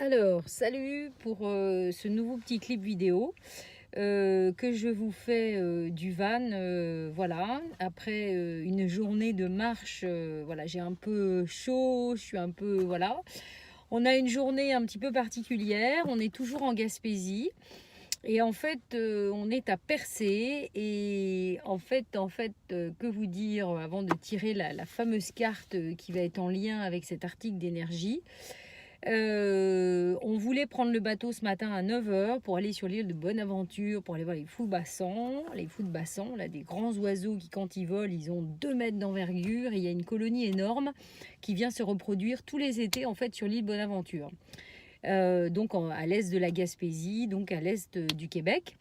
Alors, salut pour ce nouveau petit clip vidéo que je vous fais du van. Voilà, après une journée de marche, voilà, j'ai un peu chaud, je suis un peu, voilà. On a une journée un petit peu particulière, on est toujours en Gaspésie. Et en fait, on est à Percé. Et en fait, que vous dire avant de tirer la fameuse carte qui va être en lien avec cet article d'énergie. On voulait prendre le bateau ce matin à 9 h pour aller sur l'île de Bonaventure, pour aller voir les fous bassans. Les fous de bassans, là, des grands oiseaux qui, quand ils volent, ils ont 2 mètres d'envergure. Et il y a une colonie énorme qui vient se reproduire tous les étés, en fait, sur l'île Bonaventure. Donc à l'est de la Gaspésie, donc à l'est du Québec.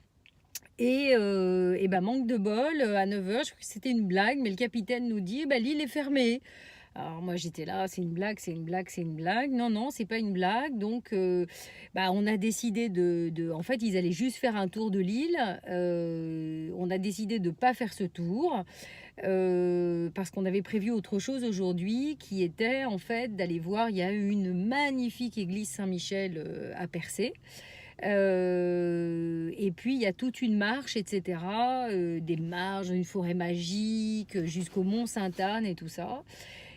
Et ben, manque de bol, à 9 h, je crois que c'était une blague, mais le capitaine nous dit, bah, l'île est fermée. Alors moi j'étais là, c'est une blague, c'est une blague, c'est une blague. Non, non, c'est pas une blague. Donc bah, on a décidé En fait, ils allaient juste faire un tour de l'île. On a décidé de ne pas faire ce tour parce qu'on avait prévu autre chose aujourd'hui qui était en fait d'aller voir, il y a une magnifique église Saint-Michel à Percé. Et puis il y a toute une marche, etc. Des marches, une forêt magique, jusqu'au Mont Sainte-Anne et tout ça.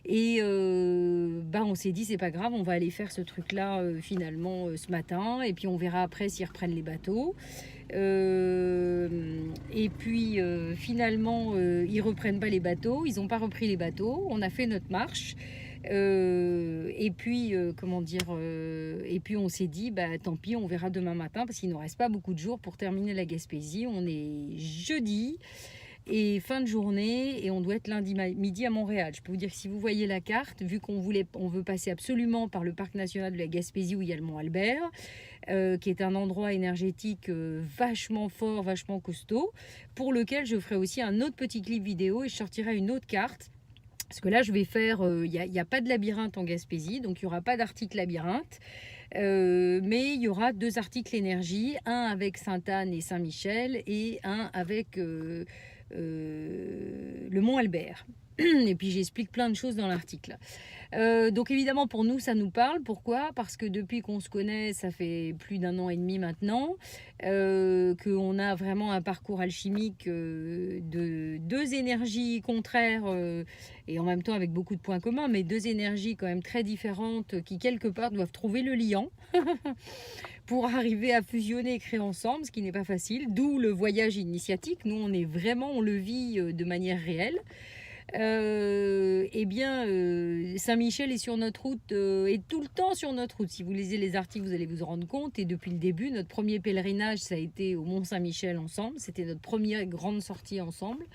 Et bah, on s'est dit, c'est pas grave, on va aller faire ce truc-là finalement ce matin. Et puis on verra après s'ils reprennent les bateaux. Et puis finalement, ils reprennent pas les bateaux. Ils n'ont pas repris les bateaux. On a fait notre marche. Et puis, comment dire, et puis on s'est dit, bah, tant pis, on verra demain matin parce qu'il ne nous reste pas beaucoup de jours pour terminer la Gaspésie. On est jeudi et fin de journée et on doit être lundi midi à Montréal. Je peux vous dire que si vous voyez la carte, vu on veut passer absolument par le parc national de la Gaspésie où il y a le mont Albert, qui est un endroit énergétique vachement fort, vachement costaud, pour lequel je ferai aussi un autre petit clip vidéo et je sortirai une autre carte. Parce que là, je vais faire, il n'y a pas de labyrinthe en Gaspésie, donc il n'y aura pas d'article labyrinthe. Mais il y aura 2 articles énergie, un avec Sainte-Anne et Saint-Michel et un avec le Mont Albert. Et puis j'explique plein de choses dans l'article. Donc évidemment pour nous ça nous parle. Pourquoi? Parce que depuis qu'on se connaît, ça fait plus d'1 an et demi maintenant, qu'on a vraiment un parcours alchimique de 2 énergies contraires et en même temps avec beaucoup de points communs, mais 2 énergies quand même très différentes qui quelque part doivent trouver le liant pour arriver à fusionner et créer ensemble, ce qui n'est pas facile, d'où le voyage initiatique. Nous on le vit de manière réelle. Eh bien, Saint-Michel est sur notre route, est tout le temps sur notre route. Si vous lisez les articles, vous allez vous en rendre compte. Et depuis le début, notre premier pèlerinage, ça a été au Mont Saint-Michel ensemble. C'était notre première grande sortie ensemble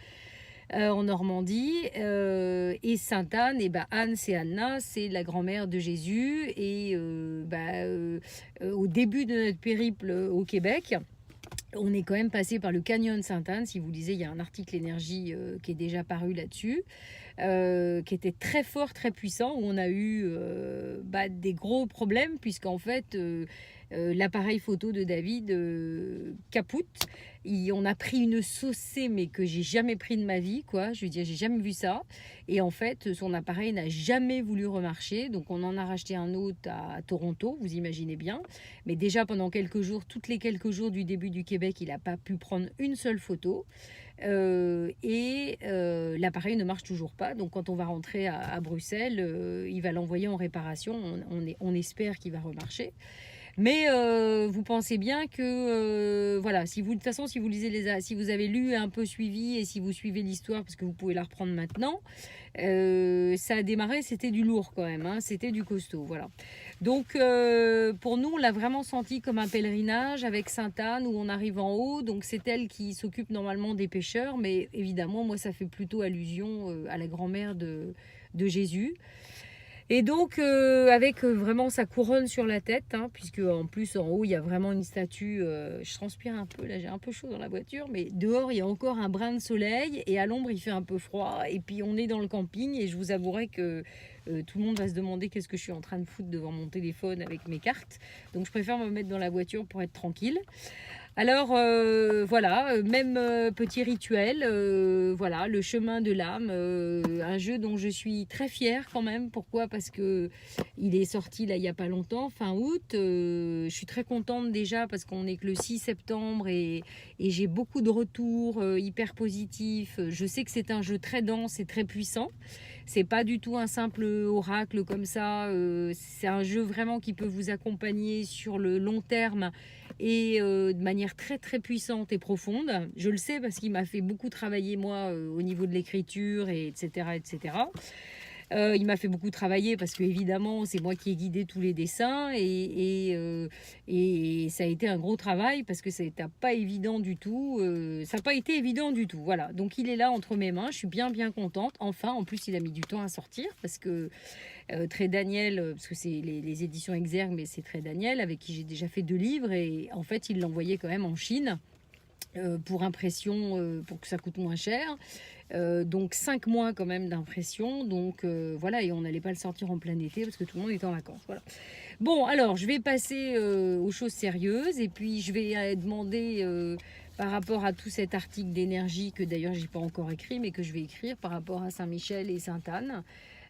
en Normandie. Et Sainte-Anne, et bah, Anne, c'est Anna, c'est la grand-mère de Jésus. Et au début de notre périple au Québec, on est quand même passé par le canyon de Sainte-Anne. Si vous lisez, il y a un article énergie qui est déjà paru là-dessus, qui était très fort, très puissant, où on a eu des gros problèmes, puisqu'en fait, l'appareil photo de David capoute. On a pris une saucée, mais que j'ai jamais pris de ma vie, quoi. Je veux dire, j'ai jamais vu ça. Et en fait, son appareil n'a jamais voulu remarcher. Donc, on en a racheté un autre à Toronto, vous imaginez bien. Mais déjà, pendant quelques jours, toutes les quelques jours du début du Québec, il n'a pas pu prendre une seule photo. L'appareil ne marche toujours pas. Donc, quand on va rentrer à Bruxelles, il va l'envoyer en réparation. On espère qu'il va remarcher. Mais vous pensez bien que voilà, si vous, de toute façon, si vous lisez si vous avez lu un peu suivi et si vous suivez l'histoire, parce que vous pouvez la reprendre maintenant, ça a démarré, c'était du lourd quand même, hein, c'était du costaud, voilà. Donc pour nous, on l'a vraiment senti comme un pèlerinage avec Sainte-Anne où on arrive en haut. Donc c'est elle qui s'occupe normalement des pêcheurs, mais évidemment, moi, ça fait plutôt allusion à la grand-mère de Jésus. Et donc, avec vraiment sa couronne sur la tête, hein, puisque en plus, en haut, il y a vraiment une statue. Je transpire un peu, là, j'ai un peu chaud dans la voiture, mais dehors, il y a encore un brin de soleil, et à l'ombre, il fait un peu froid. Et puis, on est dans le camping, et je vous avouerai que tout le monde va se demander qu'est-ce que je suis en train de foutre devant mon téléphone avec mes cartes. Donc, je préfère me mettre dans la voiture pour être tranquille. Alors voilà, même petit rituel, voilà, le chemin de l'âme, un jeu dont je suis très fière quand même. Pourquoi? Parce que il est sorti là il y a pas longtemps, fin août. Je suis très contente déjà parce qu'on est que le 6 septembre et j'ai beaucoup de retours hyper positifs. Je sais que c'est un jeu très dense et très puissant. C'est pas du tout un simple oracle comme ça. C'est un jeu vraiment qui peut vous accompagner sur le long terme et de manière très très puissante et profonde. Je le sais parce qu'il m'a fait beaucoup travailler moi au niveau de l'écriture et etc etc. Il m'a fait beaucoup travailler parce que évidemment c'est moi qui ai guidé tous les dessins et ça a été un gros travail parce que ça n'était pas évident du tout. Ça n'a pas été évident du tout. Voilà, donc il est là entre mes mains. Je suis bien contente. Enfin, en plus il a mis du temps à sortir parce que Très Daniel, parce que c'est les éditions Exergue, mais c'est Très Daniel avec qui j'ai déjà fait 2 livres et en fait il l'envoyait quand même en Chine pour impression, pour que ça coûte moins cher. Donc 5 mois quand même d'impression. Donc voilà, et on n'allait pas le sortir en plein été parce que tout le monde était en vacances. Voilà. Bon, alors je vais passer aux choses sérieuses et puis je vais demander par rapport à tout cet article d'énergie que d'ailleurs j'ai pas encore écrit mais que je vais écrire par rapport à Saint-Michel et Sainte-Anne.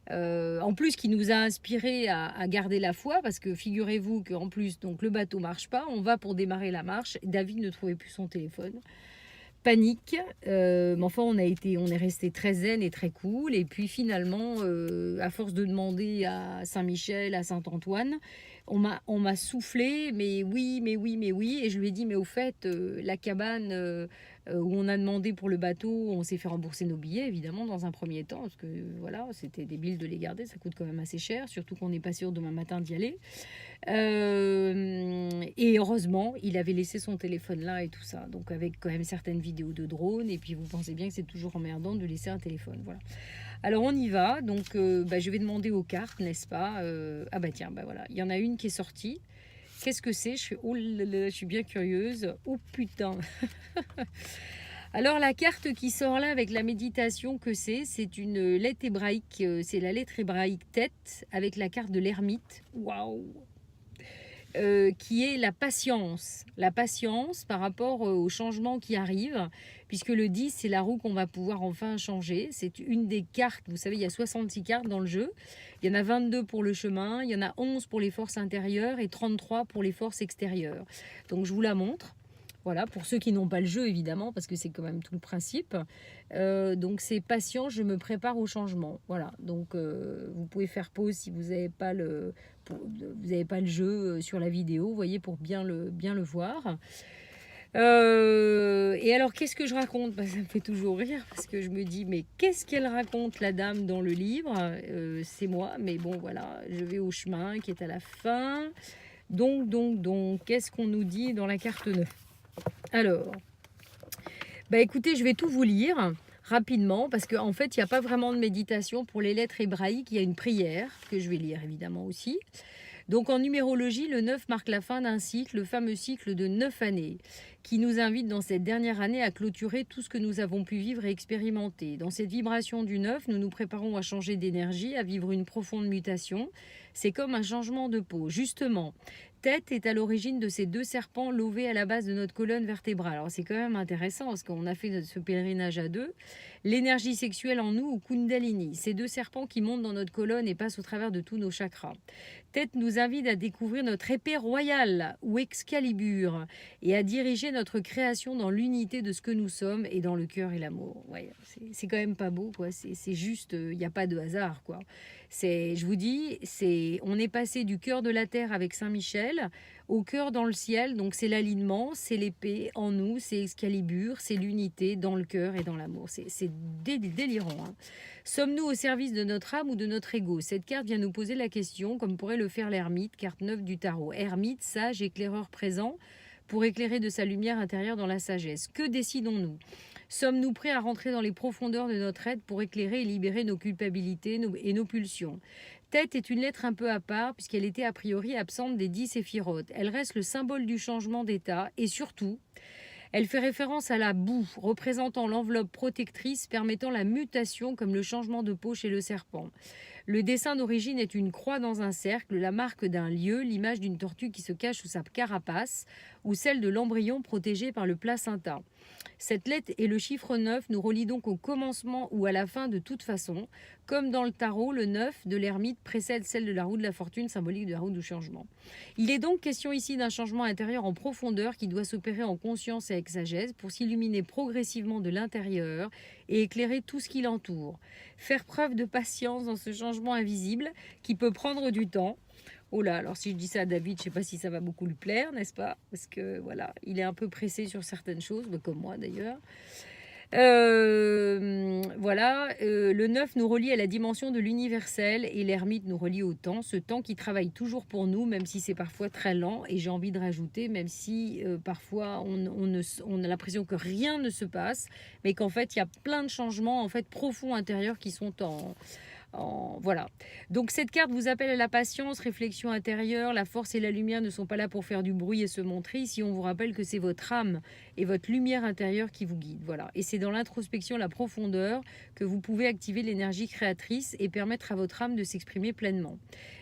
En plus qui nous a inspiré à garder la foi parce que figurez-vous qu'en plus donc le bateau marche pas, on va pour démarrer la marche, David ne trouvait plus son téléphone, panique, mais enfin on est resté très zen et très cool et puis finalement à force de demander à Saint-Michel, à Saint-Antoine, on m'a soufflé mais oui mais oui mais oui et je lui ai dit mais au fait la cabane où on a demandé pour le bateau, on s'est fait rembourser nos billets évidemment dans un premier temps parce que voilà c'était débile de les garder, ça coûte quand même assez cher surtout qu'on n'est pas sûr demain matin d'y aller. Et heureusement, il avait laissé son téléphone là et tout ça. Donc avec quand même certaines vidéos de drone. Et puis vous pensez bien que c'est toujours emmerdant de laisser un téléphone. Voilà. Alors on y va. Donc je vais demander aux cartes, n'est-ce pas? Ah bah tiens, bah voilà. Il y en a une qui est sortie. Qu'est-ce que c'est? Je fais oh là là, je suis bien curieuse. Oh putain. Alors la carte qui sort là avec la méditation que c'est une lettre hébraïque. C'est la lettre hébraïque tête avec la carte de l'ermite. Waouh! Qui est la patience par rapport au changement qui arrive, puisque le 10, c'est la roue qu'on va pouvoir enfin changer. C'est une des cartes, vous savez, il y a 66 cartes dans le jeu. Il y en a 22 pour le chemin, il y en a 11 pour les forces intérieures et 33 pour les forces extérieures. Donc je vous la montre. Voilà, pour ceux qui n'ont pas le jeu, évidemment, parce que c'est quand même tout le principe. Donc c'est patient, je me prépare au changement. Voilà, donc vous pouvez faire pause si vous n'avez pas le jeu sur la vidéo, vous voyez, pour bien le voir. Et alors, qu'est-ce que je raconte? Ça me fait toujours rire, parce que je me dis, mais qu'est-ce qu'elle raconte, la dame, dans le livre? C'est moi, mais bon, voilà, je vais au chemin qui est à la fin. Donc, qu'est-ce qu'on nous dit dans la carte 9? Alors, écoutez, je vais tout vous lire rapidement parce qu'en fait, il n'y a pas vraiment de méditation pour les lettres hébraïques. Il y a une prière que je vais lire évidemment aussi. Donc en numérologie, le 9 marque la fin d'un cycle, le fameux cycle de 9 années, qui nous invite dans cette dernière année à clôturer tout ce que nous avons pu vivre et expérimenter. Dans cette vibration du 9, nous nous préparons à changer d'énergie, à vivre une profonde mutation. C'est comme un changement de peau. Justement, tête est à l'origine de ces 2 serpents lovés à la base de notre colonne vertébrale. Alors c'est quand même intéressant parce qu'on a fait ce pèlerinage à 2. L'énergie sexuelle en nous ou Kundalini, ces 2 serpents qui montent dans notre colonne et passent au travers de tous nos chakras. Tête nous invite à découvrir notre épée royale ou Excalibur et à diriger notre création dans l'unité de ce que nous sommes et dans le cœur et l'amour. Ouais, c'est quand même pas beau, quoi. C'est juste, il n'y a pas de hasard, quoi. Je vous dis, on est passé du cœur de la terre avec Saint-Michel au cœur dans le ciel. Donc c'est l'alignement, c'est l'épée en nous, c'est Excalibur, c'est l'unité dans le cœur et dans l'amour. C'est délirant, hein. Sommes-nous au service de notre âme ou de notre ego? Cette carte vient nous poser la question, comme pourrait le faire l'ermite, carte 9 du tarot. Ermite, sage, éclaireur présent, pour éclairer de sa lumière intérieure dans la sagesse. Que décidons-nous? Sommes-nous prêts à rentrer dans les profondeurs de notre être pour éclairer et libérer nos culpabilités et nos pulsions? Tête est une lettre un peu à part puisqu'elle était a priori absente des 10 séphirotes. Elle reste le symbole du changement d'état et surtout, elle fait référence à la boue, représentant l'enveloppe protectrice permettant la mutation comme le changement de peau chez le serpent. Le dessin d'origine est une croix dans un cercle, la marque d'un lieu, l'image d'une tortue qui se cache sous sa carapace ou celle de l'embryon protégé par le placenta. Cette lettre et le chiffre 9 nous relient donc au commencement ou à la fin de toute façon. Comme dans le tarot, le 9 de l'ermite précède celle de la roue de la fortune, symbolique de la roue du changement. Il est donc question ici d'un changement intérieur en profondeur qui doit s'opérer en conscience et avec sagesse pour s'illuminer progressivement de l'intérieur et éclairer tout ce qui l'entoure. Faire preuve de patience dans ce changement invisible qui peut prendre du temps. Oh là, alors si je dis ça à David, je ne sais pas si ça va beaucoup lui plaire, n'est-ce pas? Parce que voilà, il est un peu pressé sur certaines choses, comme moi d'ailleurs. Le 9 nous relie à la dimension de l'universel et l'ermite nous relie au temps, ce temps qui travaille toujours pour nous, même si c'est parfois très lent. Et j'ai envie de rajouter, même si parfois on a l'impression que rien ne se passe, mais qu'en fait il y a plein de changements en fait profonds intérieurs qui sont voilà. Donc cette carte vous appelle à la patience, réflexion intérieure. La force et la lumière ne sont pas là pour faire du bruit et se montrer. Ici, on vous rappelle que c'est votre âme et votre lumière intérieure qui vous guide. Voilà. Et c'est dans l'introspection, la profondeur, que vous pouvez activer l'énergie créatrice et permettre à votre âme de s'exprimer pleinement.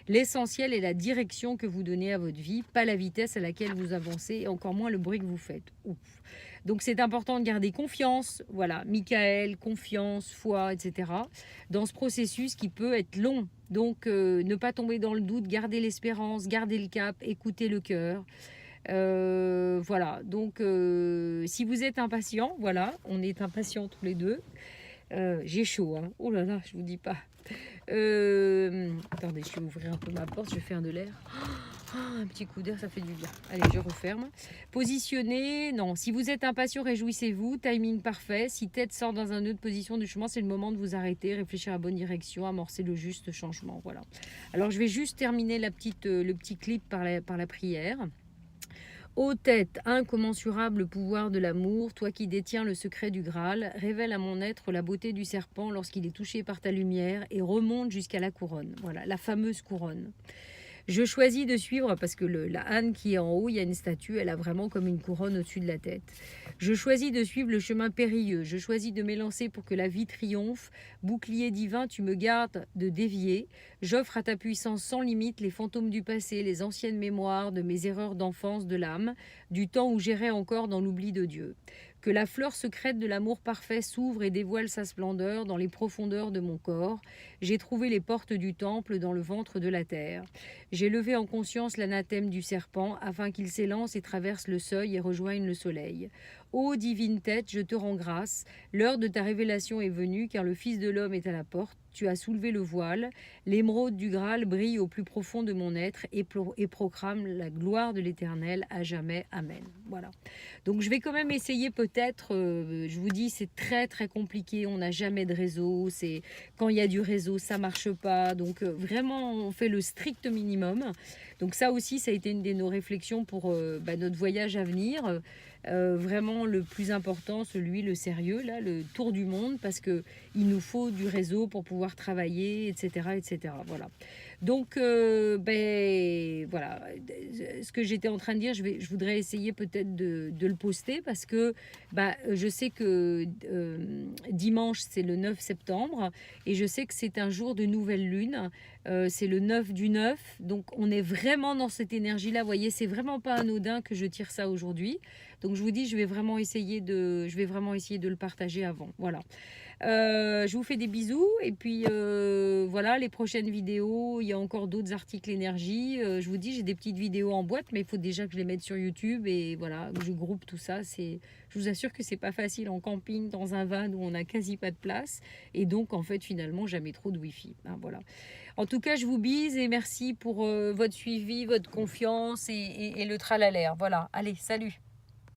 L'essentiel est la direction que vous donnez à votre vie, pas la vitesse à laquelle vous avancez et encore moins le bruit que vous faites. Ouf. Donc c'est important de garder confiance, voilà, Michael, confiance, foi, etc. dans ce processus qui peut être long. Donc ne pas tomber dans le doute, garder l'espérance, garder le cap, écouter le cœur. Voilà, donc si vous êtes impatient, voilà, on est impatients tous les deux. J'ai chaud, hein. Oh là là, je vous dis pas. Attendez, je vais ouvrir un peu ma porte, je vais faire de l'air. Un petit coup d'air, ça fait du bien. Allez, je referme. Positionnez, non. Si vous êtes impatient, réjouissez-vous. Timing parfait. Si tête sort dans une autre position du chemin, c'est le moment de vous arrêter, réfléchir à la bonne direction, amorcer le juste changement. Voilà. Alors, je vais juste terminer le petit clip par la prière. Ô tête, incommensurable pouvoir de l'amour, toi qui détiens le secret du Graal, révèle à mon être la beauté du serpent lorsqu'il est touché par ta lumière et remonte jusqu'à la couronne. Voilà, la fameuse couronne. Je choisis de suivre, parce que la Anne qui est en haut, il y a une statue, elle a vraiment comme une couronne au-dessus de la tête. Je choisis de suivre le chemin périlleux. Je choisis de m'élancer pour que la vie triomphe. Bouclier divin, tu me gardes de dévier. J'offre à ta puissance sans limite les fantômes du passé, les anciennes mémoires de mes erreurs d'enfance de l'âme, du temps où j'errais encore dans l'oubli de Dieu. Que la fleur secrète de l'amour parfait s'ouvre et dévoile sa splendeur dans les profondeurs de mon corps. J'ai trouvé les portes du temple dans le ventre de la terre. J'ai levé en conscience l'anathème du serpent afin qu'il s'élance et traverse le seuil et rejoigne le soleil. Ô divine tête, je te rends grâce. L'heure de ta révélation est venue car le Fils de l'homme est à la porte. Tu as soulevé le voile. L'émeraude du Graal brille au plus profond de mon être et proclame la gloire de l'Éternel à jamais. Amen. Voilà. Donc je vais quand même essayer peut-être, je vous dis c'est très très compliqué, on n'a jamais de réseau, c'est quand il y a du réseau ça marche pas, donc vraiment on fait le strict minimum. Donc ça aussi ça a été une de nos réflexions pour notre voyage à venir. Vraiment le plus important, le sérieux, là, le tour du monde, parce que il nous faut du réseau pour pouvoir travailler, etc. etc. Voilà. Donc, voilà, ce que j'étais en train de dire, je voudrais essayer peut-être de le poster parce que je sais que dimanche, c'est le 9 septembre et je sais que c'est un jour de nouvelle lune. C'est le 9 du 9, donc on est vraiment dans cette énergie-là. Vous voyez, c'est vraiment pas anodin que je tire ça aujourd'hui. Donc, je vous dis, je vais vraiment essayer de le partager avant. Voilà. Je vous fais des bisous et puis voilà, les prochaines vidéos, il y a encore d'autres articles énergie. Je vous dis, j'ai des petites vidéos en boîte, mais il faut déjà que je les mette sur YouTube et voilà, je groupe tout ça. Je vous assure que c'est pas facile en camping, dans un van où on n'a quasi pas de place et donc en fait finalement jamais trop de wifi. Hein, voilà. En tout cas, je vous bise et merci pour votre suivi, votre confiance et le tralalaire. Voilà, allez, salut.